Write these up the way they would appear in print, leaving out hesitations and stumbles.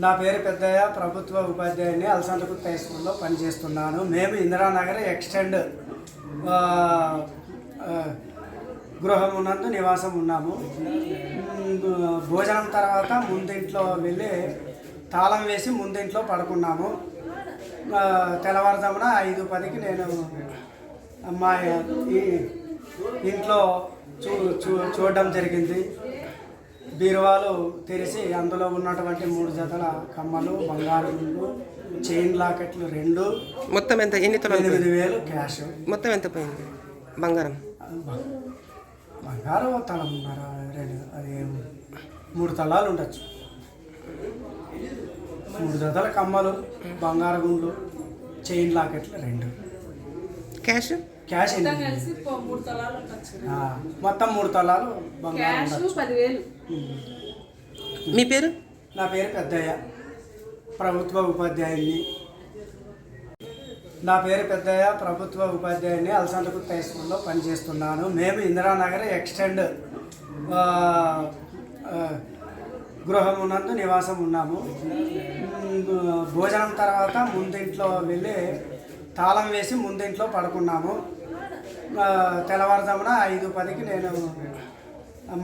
నా పేరు పెద్దయ్య, ప్రభుత్వ ఉపాధ్యాయుని, అలసందకుర్తి హై స్కూల్లో పనిచేస్తున్నాను. మేము ఇందిరానగర్ ఎక్స్టెండ్ గృహం ఉన్నందు నివాసం ఉన్నాము. భోజనం తర్వాత ముందింట్లో వెళ్ళి తాళం వేసి ముందింట్లో పడుకున్నాము. తెల్లవారుజామున 5:10కి నేను మా ఇంట్లో చూడడం జరిగింది. బీరువాలు తెరిచి అందులో ఉన్నటువంటి 3 జతల కమ్మలు, బంగారు గుండ్లు, చైన్ లాకెట్లు 2. మొత్తం ఎంత? ఎన్ని తులాలు? 8,000 క్యాష్. మొత్తం ఎంత పోయింది బంగారం? బంగారం తలమున్నర 2, అది 3 తలాలు ఉండొచ్చు. 3 జతల కమ్మలు, బంగారు గుండ్లు, చైన్ లాకెట్లు 2. క్యాష్ క్యాష్ మొత్తం 3 తలాలు బంగారం. 10,000. మీ పేరు? నా పేరు పెద్దయ్య, ప్రభుత్వ ఉపాధ్యాయుని. నా పేరు పెద్దయ్య, ప్రభుత్వ ఉపాధ్యాయుని, అలసందకుర్తి హై స్కూల్లో పనిచేస్తున్నాను. మేము ఇందిరానగర్ ఎక్స్టెండ్ గృహం ఉన్నందు నివాసం ఉన్నాము. భోజనం తర్వాత ముందింట్లో వెళ్ళి తాళం వేసి ముందింట్లో పడుకున్నాము. తెల్లవారుజామున 5:10కి నేను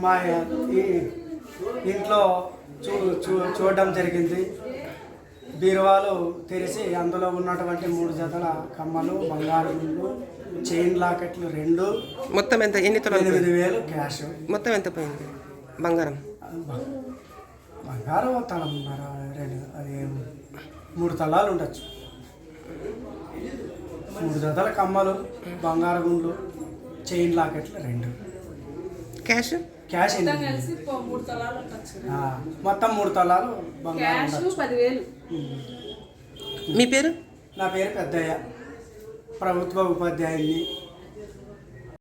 మా ఇంట్లో చూడడం జరిగింది. బీరువాలు తెరిచి అందులో ఉన్నటువంటి 3 జతల కమ్మలు, బంగారు గుండ్లు, చైన్ లాకెట్లు 2. మొత్తం ఎంత? ఎన్ని తులాలు? 8,000 క్యాష్. మొత్తం ఎంత పోయింది బంగారం? బంగారం తలమున్నర 2, అది 3 తలాలు ఉండొచ్చు. 3 జతల కమ్మలు, బంగారు గుండ్లు, చైన్ లాకెట్లు 2. క్యాష్ క్యాష్ మొత్తం 3 తలాలు బంగారం. 10,000. మీ పేరు? నా పేరు పెద్దయ్య, ప్రభుత్వ ఉపాధ్యాయుని.